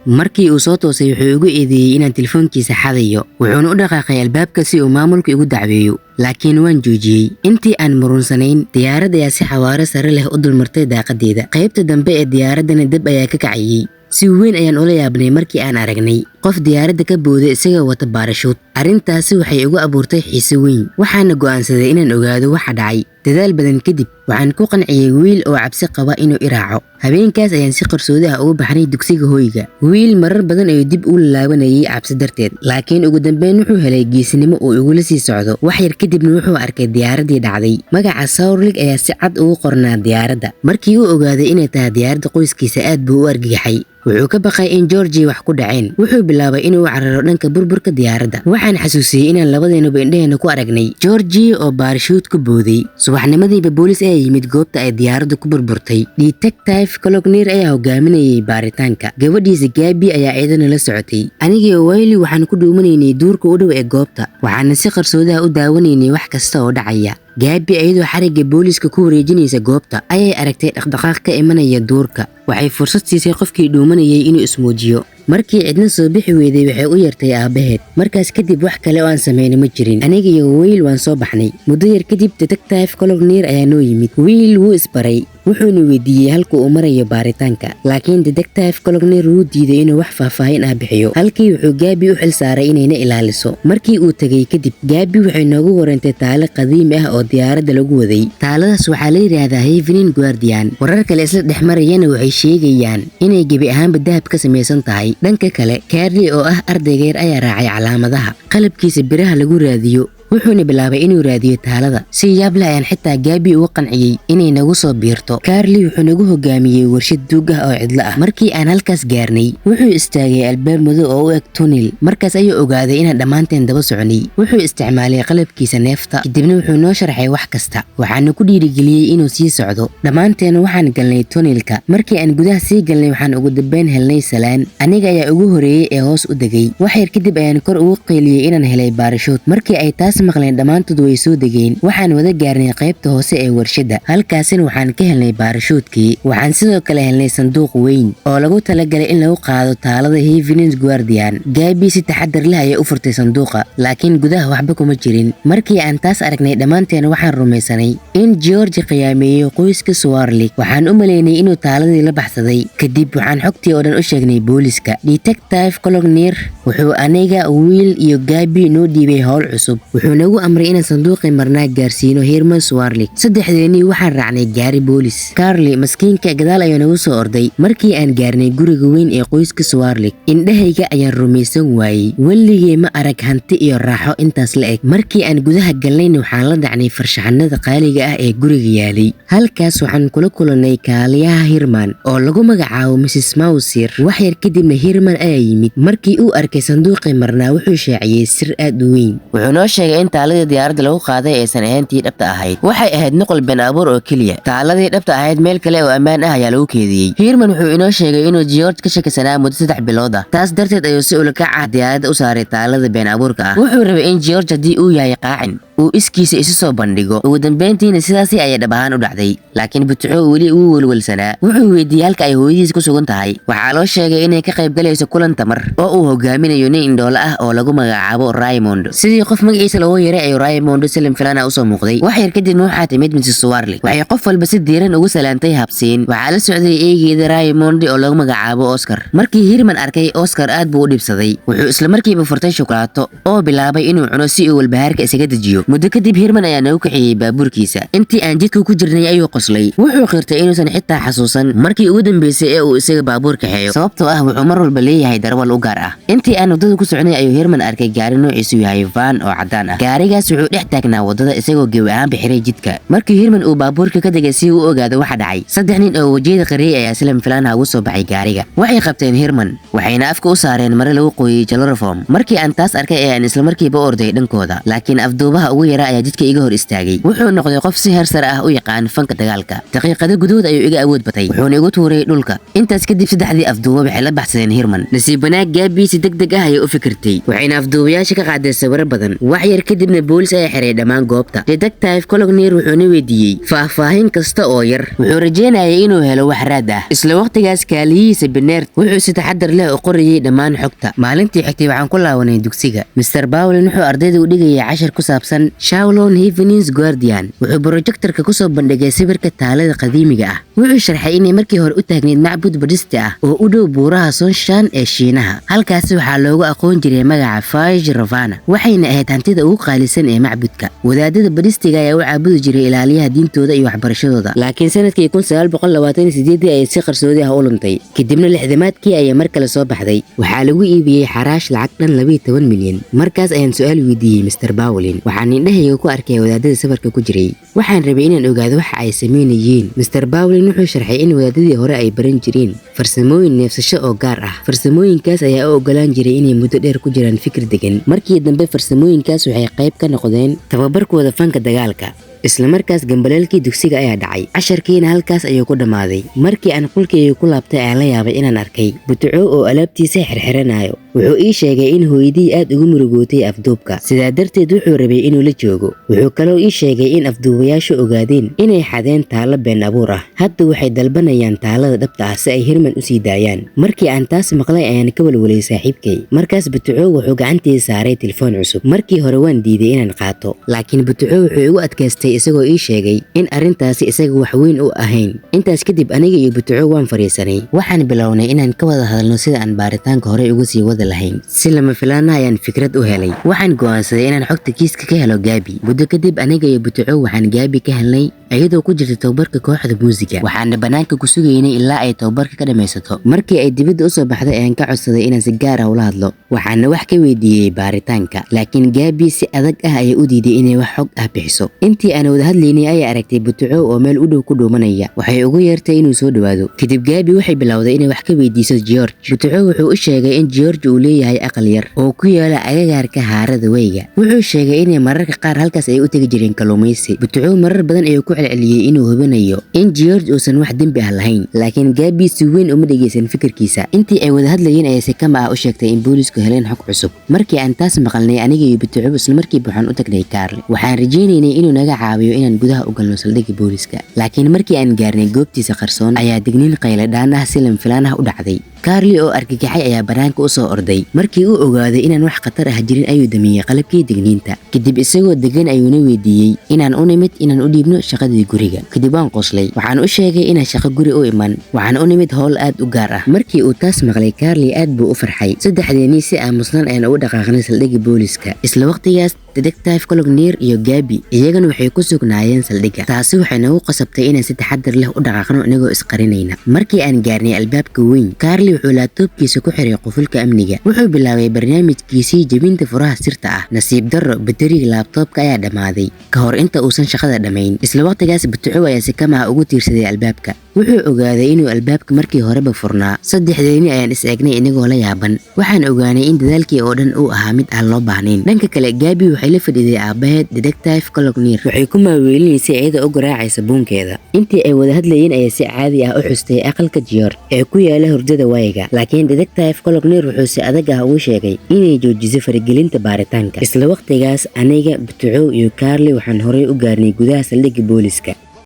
markii uu soo toosay wuxuu igu eedeeyay inaan telefoonkiisa xadayo wuxuuna u dhaqaaqay albaabka si uu maamulka igu dacweeyo laakiin waan joojiyey intii aan murunsanayn diyaaradda ayaa si xawaare sare leh u dulmartay daaqadeeda qaybta dambe ee diyaaraddana dab ayaa ka kacayay si weyn ayaan ula yaabnay markii aan aragnay qof diyaaradda ka booday isagoo wata baarashuud arrintaasi waxay igu abuurtay xiise weyn waxaana go'aansaday inaan ogaado waxa dhacay dadaal badan kadib waxaan ku qanciyay wiil oo cabsi qaba inuu i raaco habeenkaas ayaan si qarsoodi ah ugu baxnay dugsiga hoyga wiil marar badan ayuu dib u laabanayay cabsi darteed laakiin ugu dambeyn wuxuu helay geesinimo uu igula sii socdo wax yar kadibna wuxuu arkay diyaaraddii dhacday magaca Sourlig ayaa si cad ugu qornaa diyaaradda markii uu ogaaday inay tahay diyaaradda qoyskiisa aad buu u argagaxay wuxuu ka baqay in Georgie wax ku dhaceen wuxuu bilaabay inuu cararo dhanka burburka diyaaradda waxaan xasuusiyay inaan labadeenaba indhaheena ku aragnay Georgie oo baarashuud ku booday subaxnimadiiba boolis ayaa yimid goobta ay diyaaraddu ku burburtay detective Colognir ayaa hogaaminayay baaritaanka gabadhiisa Gabi ayaa iyadana la socotay anigii Wiley waxaan ku dhuumanaynay duurka u dhow ee goobta waxaana si qarsoodi ah u daawanaynay wax kasta oo dhacaya Gabi ayadoo xariga booliska ku wareejinaysa goobta ayay aragtay dhaqdhaqaaq ka imanaya duurka waxay fursad siisay qofkii dhuumanayay inuu ismoojiyo markii cidna soo bixi weyday waxay u yartay aabaheed markaas kadib wax kale oo aan sameeyay ma jirin aniga iyo Will waan soo baxnay muddo yar kadib detective Colognir ayaa noo yimid Will wuu isbaray wuxuuna weydiiyay halka uu marayo baaritaanka laakiin detective Colognir wuu diiday inuu wax faahfaahin ah bixiyo halkii wuxuu Gabi u xil saaray inayna ilaaliso markii uu tagay kadib Gabi waxay noogu warantay taalo qadiimi ah oo diyaaradda lagu waday taaladaas waxaa la yiraahdaa Evening Guardian warar kale isla dhexmarayana waxay sheegayaan inay gebi ahaanba dahab ka samaysan tahay dhanka kale Carly oo ah ardaygeer ayaa raacay calaamadaha qalabkiisa biraha lagu raadiyo wuxuuna bilaabay inuu raadiyo taalada si yaab leh ayaan xitaa Gabi uga qanciyay inay nagu soo biirto Carly wuxuu nagu hogaamiyay warshad duug ah oo cidla ah markii aan halkaas gaarnay wuxuu istaagay albaab madow oo u eg tunnel markaas ayuu ogaaday inaan dhammaanteen daba soconay wuxuu isticmaalay qalabkiisa neefta kadibna wuxuu noo sharxay wax kasta waxaana ku dhiirigeliyay inuu sii socdo dhammaanteen waxaan galnay tunnelka markii aan gudaha sii galnay waxaan ugu dambeyn helnay salaan aniga ayaa ugu horeeyay ee hoos u degay wax yar kadib ayaan kor ugu qeyliyay inaan helay baarashuud markii ay taas maqleen dhammaantood way soo degeen waxaan wada gaarnay qaybta hoose ee warshadda halkaasina waxaan ka helnay baarashuudkii waxaan sidoo kale helnay sanduuq weyn oo lagu talagalay in lagu qaado taalada Evening Guardian Gabi si taxadar leh ayay u furtay sanduuqa laakiin gudaha waxba kuma jirin markii aan taas aragnay dhammaanteen waxaan rumaysanay in George qiyaameeyay qoyska Sourlig waxaan u maleynay inuu taaladii la baxsaday kadib waxaan xogtii oo dhan u sheegnay booliska detective Colognir wuxuu aniga Will iyo Gabi noo dhiibay hawl cusub nagu amray inaan sanduuqii marnaa gaarsiino Herman Sourlig saddexdeennii waxaan raacnay gaari boolis Carly maskiinka gadaal ayaa nagu soo orday markii aan gaarnay guriga weyn ee qoyska Sourlig indhahayga ayaan rumaysan waayey weligay ma arag hanti iyo raaxo intaas la eg markii aan gudaha galnayna waxaan la dhacnay farshaxanada qaaliga ah ee guriga yaalay halkaas waxaan kula kulannay kaaliyaha Herman oo lagu magacaabo Mrs Mauser wax yar kadibna Herman ayaa yimid markii uu arkay sanduuqii marnaa wuxuu shaaciyay sir aad u weyn wuxuu noo sheegay in taaladii diyaaradda lagu qaaday aysan ahayntii dhabta ahayd waxay ahayd nuqul been abuur oo keliya taaladii dhabta ahayd meel kale oo ammaan ah ayaa lagu keediyey Herman wuxuu inoo sheegay inuu George ka shakisanaa muddo 3 bilood ah taas darteed ayuu si ula kac ah diyaaradda u saaray taalada been abuurka ah wuxuu rabay in George haddii uu yahay qaacin uu iskiisa isu soo bandhigo ugu dambeyntiina sidaas ayay dhab ahaan u dhacday laakiin Butco weli uu walwalsanaa wuxuu weydiiyay halka ay hooyadiis ku sugan tahay waxaa loo sheegay inay ka qayb galayso kulan tamar oo uu hogaaminayo nin indhoole ah oo lagu magacaabo Raymond sidii qof magaciisa loo yeeray ayuu Raymond Salim Filana u soo muuqday wax yar kadib waxaa timid Mrs Sourlig waxay qof walba si diiran ugu salaantay habsiin waxaa la socday eegeeda Raymond oo lagu magacaabo Oscar markii Herman arkay Oscar aad buu u dhibsaday wuxuu isla markiiba furtay shukulaato oo bilaabay inuu cuno si uu walbahaarka isaga dejiyo muddo kadib Herman ayaa nagu kaxeeyay baabuurkiisa intii aan jidka ku jirnay ayuu qoslay wuxuu qirtay inuusan xitaa xasuusan markii ugu dambeysay ee uu isaga baabuur kaxeeyo sababtoo ah wuxuu mar walba leeyahay darwal u gaar ah intii aan wadada ku soconay ayuu Herman arkay gaari noociisu yahay van oo cadaan ah gaarigaas wuxuu dhex taagnaa wadada isagoo gebi ahaan bixiray jidka markii Herman uu baabuurka ka degay si uu ogaado waxa dhacay saddex nin oo wajiyada qariyay ayaa Salim Filana ugu soo baxay gaariga waxay qabteen Herman waxayna afka u saareen mare lagu qoyay chloroform markii aan taas arkay ayaan isla markiiba orday dhankooda laakiin afduubaha ugu yaraa ayaa jidka iga hor istaagay. Wuxuu noqday qof si heer sare ah u yaqaan fanka dagaalka. Daqiiqado gudahood ayuu iga awood batay, wuxuuna igu tuuray dhulka. Intaas kadib saddexdii afduuba waxay la baxsadeen Herman. Nasiib wanaag Gabby si degdeg ah ayay u fikirtay, waxayna afduubayaasha ka qaaday sawirro badan. Wax yar kadibna boolis ayaa xiray dhammaan goobta. Detective Colognir wuxuuna weydiiyey faahfaahin kasta oo yar. Wuxuu rajeynayay inuu helo wax raad ah. Isla waqtigaas kaaliyihiisa Bernard wuxuu si taxaddar leh u qorayay dhammaan xogta. Maalintii xigtay waxaan ku laabanay dugsiga. Mr. Bowlin wuxuu ardayda u dhigayay cashar ku saabsan Shaolin Evening's Guardian. Wuxuu projectorka ku soo bandhigay sawirka taalada qadiimiga ah. Wuxuu sharxay inay markii hore u taagneyd macbud Buddhist ah oo u dhow buuraha Sonshan ee Shiinaha. Halkaas waxaa loogu aqoon jiray magaca Faj Ravana, waxayna ahayd hantida ugu qaalisan ee macbudka. Wadaadada Buddhistiga ayaa u caabudi jiray ilaaliyaha diintooda iyo waxbarashadooda. Laakiin sanadkii 1928 ayay si qarsoodi ah u luntay. Kadibna lixdamaadkii ayay mar kale soo baxday. Waxaa lagu iibiyey xaraash lacag dhan 12 milyan. Markaas ayaan su'aal weydiiyey Mr. Bowlin. Waxaan indhahayga ku arkay wadaadada safarka ku jiray. Waxaan rabay inaan ogaado waxa ay sameynayeen. Mr. Bowlin wuxuu sharxay in wadaadadii hore ay baran jireen farsamooyin neefsasho oo gaar ah. Farsamooyinkaas ayaa u ogolaan jiray inay muddo dheer ku jiraan fikir degan. Markii dambe farsamooyinkaas waxay qayb ka noqdeen tababarkooda fanka dagaalka. isla markaas gambaleelkii dugsiga ayaa dhacay. casharkiina halkaas ayuu ku dhammaaday. markii aan qolkayga ku laabtay ayaa la yaabay inaan arkay Butuco oo alaabtiisa xirxiranayo. wuxuu ii sheegay in hooyadii aad ugu murugootay afduubka, sidaa darteed wuxuu rabay inuu la joogo. wuxuu kaloo ii sheegay in afduubayaashu ogaadeen inay xadeen taalo been abuur ah. hadda waxay dalbanayaan taalada dhabta ah si ay Herman u sii daayaan. markii aan taas maqlay ayaan ka walwalay saaxiibkay. markaas Butuco wuxuu gacantiisa saaray telefoon cusub. markii hore waan diiday inaan qaato, laakiin Butuco wuxuu igu adkaystay isagoo ii sheegay in arrintaasi isaga wax weyn u ahayn. intaas kadib aniga iyo Butuco waan fariisanay. waxaan bilownay inaan ka wada hadalno sida aan baaritaanka hore ugu sii wada lahayn. si lama filaana ayaan fikrad u helay. waxaan go'aansaday inaan xogta kiiska ka helo Gabby. muddo kadib aniga iyo Butuco waxaan Gabby ka helnay iyadoo ku jirta tababarka kooxda muusiga. waxaana banaanka ku sugaynay ilaa ay tababarka ka dhameysato. markii ay dibadda u soo baxday ayaan ka codsaday inaan si gaar ah ula hadlo. waxaana wax ka weydiiyey baaritaanka, laakiin Gabby si adag ah ayay u diiday inay wax xog ah bixiso. intii aan wada hadlaynay ayay aragtay Butuco oo meel u dhow ku dhuumanaya. waxay ugu yeertay inuu soo dhawaado. kadib Gabby waxay bilowday inay wax ka weydiiso George. Butuco wuxuu u sheegay in George uu leeyahay aqal yar oo ku yaala agagaarka haarada weyga. wuxuu sheegay in mararka qaar halkaas ay u tagi jireen kalluumaysi. Butuco marar badan ayuu ku celceliyey inuu hubinayo in George uusan wax dembi ah lahayn, laakiin Gabby si weyn uma dhegeysan fikirkiisa. intii ay wada hadlayeen ayay si kama ah u sheegtay in boolisku heleen xog cusub. markii aan taas maqalnay aniga iyo Butuco isla markiiba waxaan u tagnay Carly. waxaan rajaynaynay inuu naga caawiyo inaan gudaha u galno saldhigga booliska, laakiin markii aan gaarnay goobtiisa qarsoon ayaa digniin qayle dhaan ah si lama filaan ah u dhacday. Carly oo argagaxay ayaa banaanka u soo orday. markii uu ogaaday inaan wax khatar ah jirin ayuu damiyey qalabkii digniinta. kadib isagoo degan ayuuna weydiiyey inaan u nimid inaan u dhiibno shaqadii guriga. kadib waan qoslay. waxaan u sheegay inaan shaqo guri u iman, waxaan u nimid howl aad u gaar ah. markii uu taas maqlay Carly aad buu u farxay. saddexdeennii si aamusnaan ayaan ugu dhaqaaqnay saldhigga booliska. isla waqtigaas Detective Colognir iyo Gabby iyagana waxay ku sugnaayeen saldhigga. taasi waxay nagu qasabtay inaan si taxaddar leh u dhaqaaqno inagoo isqarinayna. markii aan gaarnay albaabka weyn, Carly wuxuu laabtoobkiisa ku xiray qufulka amniga. wuxuu bilaabay barnaamijkiisii jebinta furaha sirta ah. nasiib darro, bateriga laabtoobka ayaa dhammaaday ka hor inta uusan shaqada dhammayn. isla waqtigaas Butuco ayaa si kama ah ugu tiirsaday albaabka. wuxuu ogaaday inuu albaabka markii horeba furnaa. saddexdeennii ayaan is eegnay inagoo la yaaban. waxaan ogaanay in dadaalkii oo dhan uu ahaa mid aan loo baahnayn. dhanka kale Gabby waxay la fadhiday aabaheed Detective Colognir. waxay ku maaweelinaysay iyada u garaacaysa buunkeeda. intii ay wada hadlayeen ayaa si caadi ah u xustay aqalka George ee ku yaala hurdada wayga. laakiin Detective Colognir wuxuu si adag ah ugu sheegay inay joojiso faragelinta baaritaanka. isla waqtigaas aniga, Butuco iyo Carly waxaan horay u gaarnay gudaha saldhigga booliska.